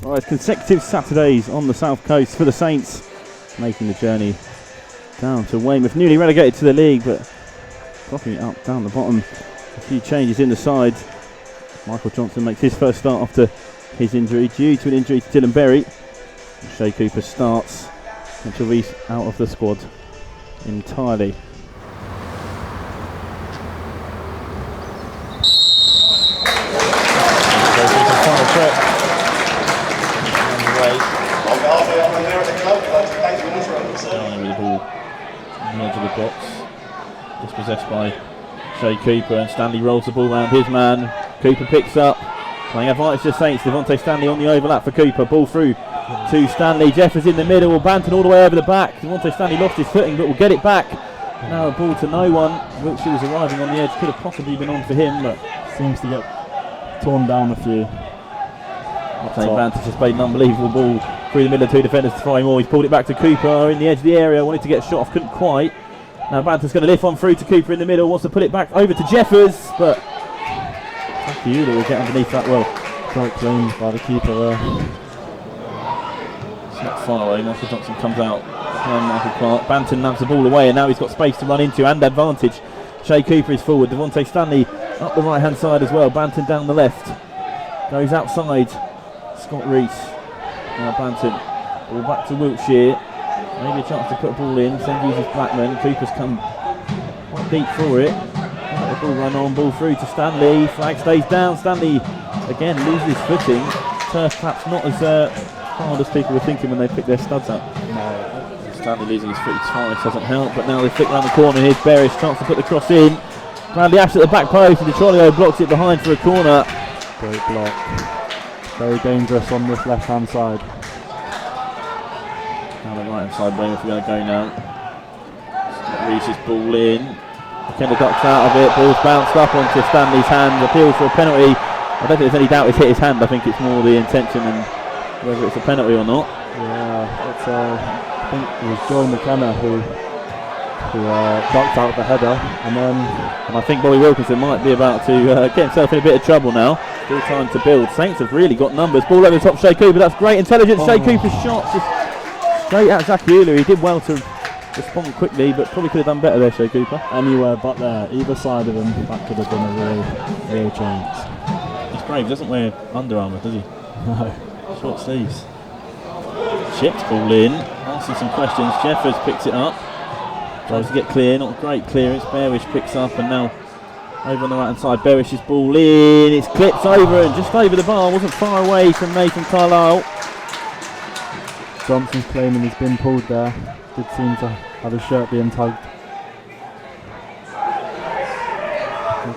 Well, it's consecutive Saturdays on the south coast for the Saints, making the journey down to Weymouth, newly relegated to the league, but dropping it up down the bottom. A few changes in the side. Michael Johnson makes his first start after his injury, due to an injury to Dylan Berry. Shay Cooper starts until he's out of the squad entirely. Edge of the box, dispossessed by Shay Cooper, and Stanley rolls the ball around his man. Cooper picks up, playing advantage to the Saints. Devontae Stanley on the overlap for Cooper, ball through to Stanley. Jeffers in the middle, Banton all the way over the back. Devontae Stanley lost his footing but will get it back. Now a ball to no one. Wiltshire was arriving on the edge, could have possibly been on for him, but seems to get torn down a few. Banton just played an unbelievable ball through the middle of two defenders to try more. He's pulled it back to Cooper in the edge of the area, wanted to get a shot off, couldn't quite. Now Banton's going to lift on through to Cooper in the middle, wants to put it back over to Jeffers, but Takiula will get underneath that well. Quite clean by the keeper there. It's not far away. Michael Johnson comes out behind Michael Clark. Banton nabs the ball away, and now he's got space to run into and advantage. Shay Cooper is forward. Devontae Stanley up the right hand side as well. Banton down the left. Goes outside. Scott Rees. Now Banton. Ball back to Wiltshire. Maybe a chance to put a ball in. Then uses Blackman. Cooper's come quite deep for it. Let the ball run on. Ball through to Stanley. Flag stays down. Stanley again loses footing. Turf perhaps not as hard as people were thinking when they picked their studs up. No. Stanley losing his footing twice doesn't help, but now they flick round the corner. Here's Berry's chance to put the cross in. Bradley Ash at the back post, and DeTrolio blocks it behind for a corner. Great block. Very dangerous on this left hand side. Down the right hand side, Weymouth are going to go now. Reese's ball in. McKenna ducks out of it. Ball's bounced up onto Stanley's hand. Appeals for a penalty. I don't think there's any doubt it's hit his hand. I think it's more the intention and whether it's a penalty or not. Yeah, it's I think it was Joy McKenna who ducked out the header, and I think Bobby Wilkinson might be about to get himself in a bit of trouble now. Still time to build. Saints have really got numbers. Ball over the top, Shay Cooper. That's great intelligence. Shay Cooper's shot just straight at Takiula. He did well to respond quickly, but probably could have done better there, Shay Cooper. Anywhere but there. Either side of him, that could have been a real chance. He's brave. He doesn't wear Under Armour, does he? No. Short sleeves. Chipped ball in. Asking some questions. Jeffers picks it up. Tries to get clear. Not great clearance. Bearish picks up, and now over on the right hand side. Berish's ball in. It's clipped over and just over the bar. Wasn't far away from Nathan Carlisle. Johnson's claiming he's been pulled there. Did seem to have his shirt being tugged.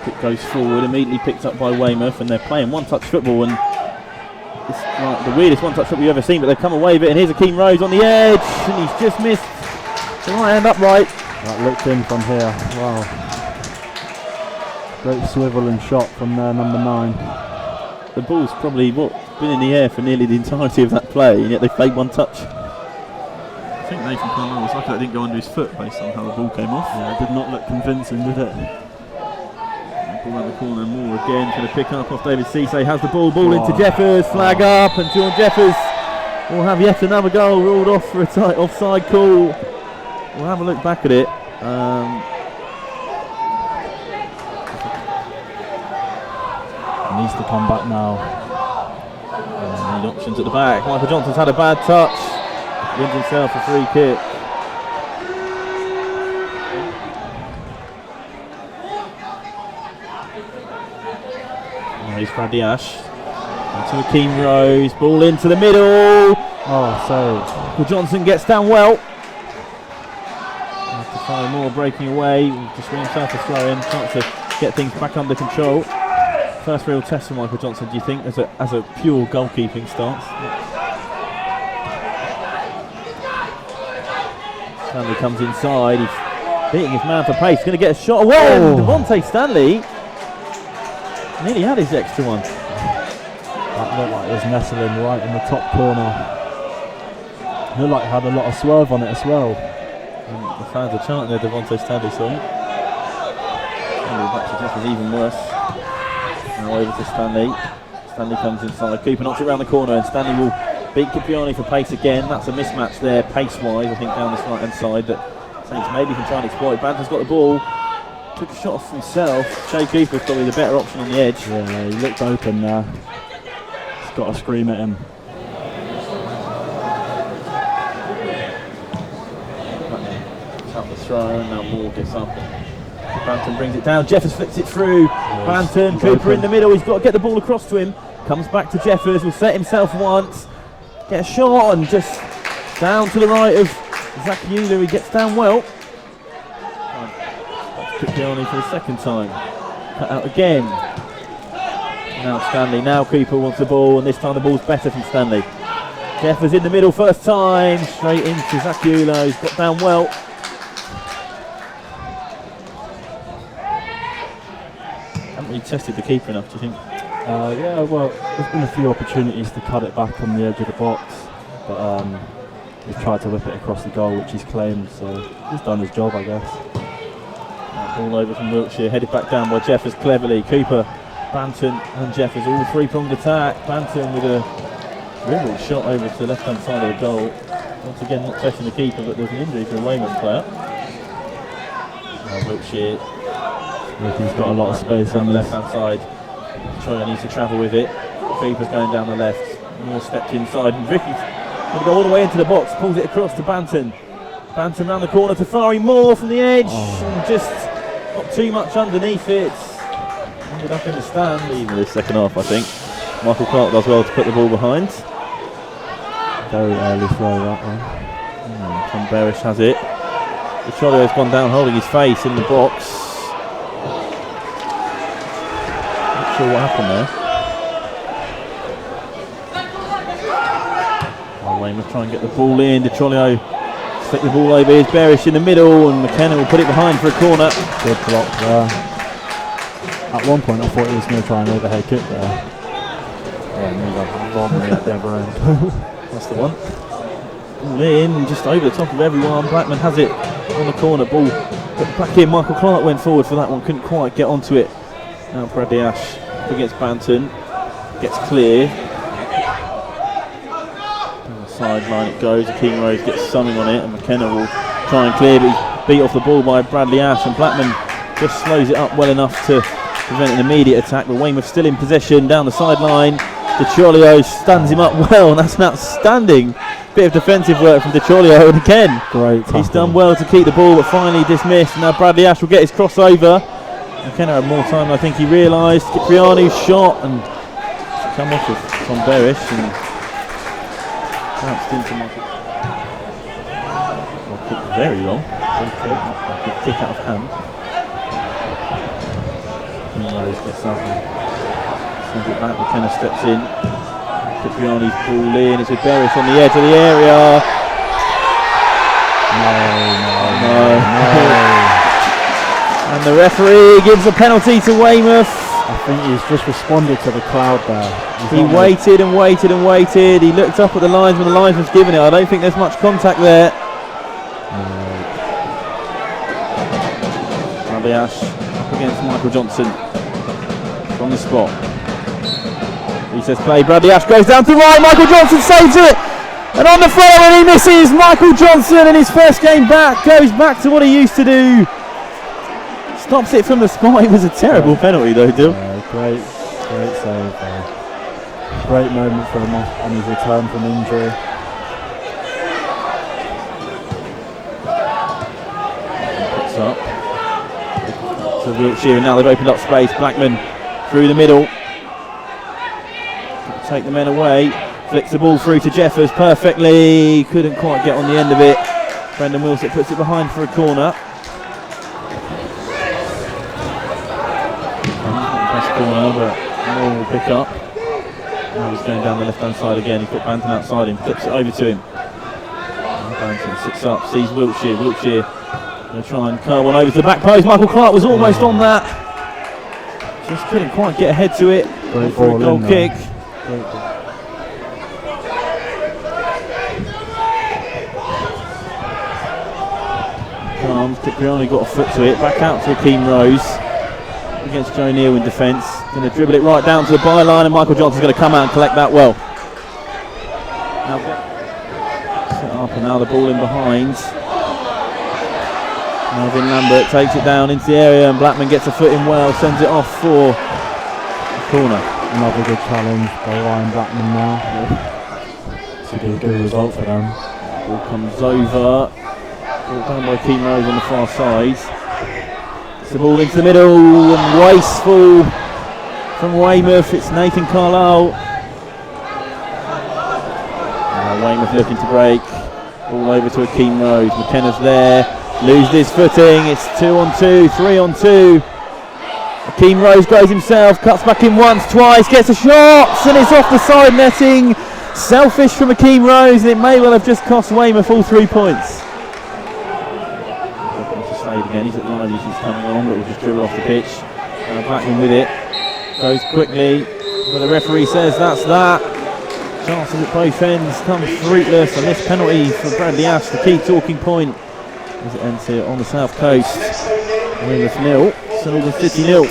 Kick goes forward, immediately picked up by Weymouth, and they're playing one-touch football, and it's like the weirdest one-touch football you've ever seen, but they've come away with it, and here's Akeem Rose on the edge, and he's just missed the right hand upright. That looked in from here. Wow. Great swivel and shot from their number 9. The ball's probably been in the air for nearly the entirety of that play, and yet they played one touch. I think Nathan Carlisle was lucky that it didn't go under his foot based on how the ball came off. Yeah, it did not look convincing, did it? Ball around the corner, Moore again trying to pick up off David Cisse, has the ball into Jeffers, flag up, and John Jeffers will have yet another goal ruled off for a tight offside call. We'll have a look back at it. He needs to come back now. Need options at the back. Michael Johnson's had a bad touch. Wins himself a free kick. Here's Bradley Ash. Into Akeem Rose. Ball into the middle. Oh, saved. Michael Johnson gets down well. After Farrell Moore breaking away. Just for himself to throw in. Trying to get things back under control. First real test for Michael Johnson, do you think, as a pure goalkeeping stance? Stanley comes inside. He's beating his man for pace. Going to get a shot. Whoa! Devontae Stanley nearly had his extra one. That looked like it was nestling right in the top corner. Looked like it had a lot of swerve on it as well. And the fans are chanting their Devontae Stanley song. Stanley back to Jeff is even worse. Now over to Stanley. Stanley comes inside. Cooper knocks it around the corner, and Stanley will beat Cipriani for pace again. That's a mismatch there, pace-wise, I think, down this right-hand side that Saints maybe can try and exploit. Banton's got the ball. Took a shot off himself. Shea Cooper's probably the better option on the edge. Yeah, he looked open there. He's got to scream at him. Out the throw, and now Moore gets up. Banton brings it down. Jeffers flicks it through. Banton, Cooper open in the middle. He's got to get the ball across to him. Comes back to Jeffers. Will set himself once. Get a shot and just down to the right of Zakiula. He gets down well. That's Cipriani for the second time. Cut out again. Now Stanley. Now Cooper wants the ball, and this time the ball's better from Stanley. Jeffers in the middle first time. Straight into Zakiula. He's got down well. He tested the keeper enough, do you think? Yeah, well, there's been a few opportunities to cut it back on the edge of the box, but he's tried to whip it across the goal, which he's claimed, so he's done his job, I guess. Ball over from Wiltshire, headed back down by Jeffers cleverly. Cooper, Banton and Jeffers, all three-pronged attack. Banton with a dribble shot over to the left-hand side of the goal. Once again, not testing the keeper, but there's an injury for a Weymouth player. Wiltshire. He's got a lot of space on the left-hand side. Troyer needs to travel with it. Cooper's going down the left. Moore stepped inside, and Vicky's going to go all the way into the box. Pulls it across to Banton. Banton round the corner to Fari. Moore from the edge, and just got too much underneath it. Ended up in the stand. Even this second half, I think. Michael Clark does well to put the ball behind. Very early throw that one. Tom Berish has it. Trolio's gone down holding his face in the box. Not sure what happened there. Weymouth try and get the ball in. Trolio flick the ball over. Here's Berish in the middle, and McKenna will put it behind for a corner. Good block there. At one point I thought he was going to try an overhead kick there. That's the one. Ball in, just over the top of everyone. Blackman has it on the corner. Ball put back in. Michael Clark went forward for that one. Couldn't quite get onto it. Now Bradley Ash against Banton. Gets clear. On the sideline it goes. Akeem Rose gets something on it, and McKenna will try and clear, but he's beat off the ball by Bradley Ash, and Blackman just slows it up well enough to prevent an immediate attack. But Weymouth still in possession down the sideline. DeCholio stands him up well, and that's an outstanding bit of defensive work from DeCholio, and again, great tackle. He's done well to keep the ball, but finally dismissed. Now Bradley Ash will get his crossover. McKenna had more time than I think he realised. Cipriani's shot, and come off with Tom Berish, and bounced into Michael. Well, kick very long. Kick out of hand. Rose gets up and sends it back. McKenna steps in. Cipriani's ball in. It's with Berish on the edge of the area. No. And the referee gives a penalty to Weymouth. I think he's just responded to the crowd there. He waited and waited and waited. He looked up at the linesman. The linesman's given it. I don't think there's much contact there. Bradley Ash up against Michael Johnson from the spot. He says play. Bradley Ash goes down to right. Michael Johnson saves it. And on the follow, and he misses. Michael Johnson in his first game back goes back to what he used to do. Stops it from the spot. It was a terrible penalty though, Dill. Great save. Great moment for him on his return from injury. Puts up. So Wiltshire, and now they've opened up space. Blackman through the middle. Take the men away. Flicks the ball through to Jeffers perfectly. Couldn't quite get on the end of it. Brendan Wilson puts it behind for a corner. Corner, but Moore will pick up. Now he's going down the left-hand side again. He's got Banton outside him, flips it over to him. And Banton sits up, sees Wiltshire. Wiltshire going to try and curl one over to the back post. Michael Clark was almost on that. Just couldn't quite get ahead to it. Great for a goal kick. Cipriani got a foot to it. Back out to Akeem Rose against Joe Neal in defence. Going to dribble it right down to the byline, and Michael Johnson's going to come out and collect that well. Now set up, and now the ball in behind. Melvin Lambert takes it down into the area, and Blackman gets a foot in well, sends it off for the corner. Another good challenge by Ryan Blackman now. It's a good result for them. Ball comes over, ball down by Keane Rose on the far side. It's the ball into the middle, and wasteful from Weymouth. It's Nathan Carlisle. Now Weymouth looking to break. Ball over to Keane Rose. McKenna's there. Loses his footing. It's 2-on-2, 3-on-2. Keane Rose goes himself, cuts back in once, twice, gets a shot, and it's off the side netting. Selfish from Akeem Rose, and it may well have just cost Weymouth all 3 points. Slade again, he's at line, he's coming on, but we'll just dribble off the pitch. Blackman with it, goes quickly, but the referee says that's that. Chances at both ends come fruitless, and this penalty for Bradley Ash, the key talking point, as it ends here on the south coast. Weymouth 0, St Albans City 0.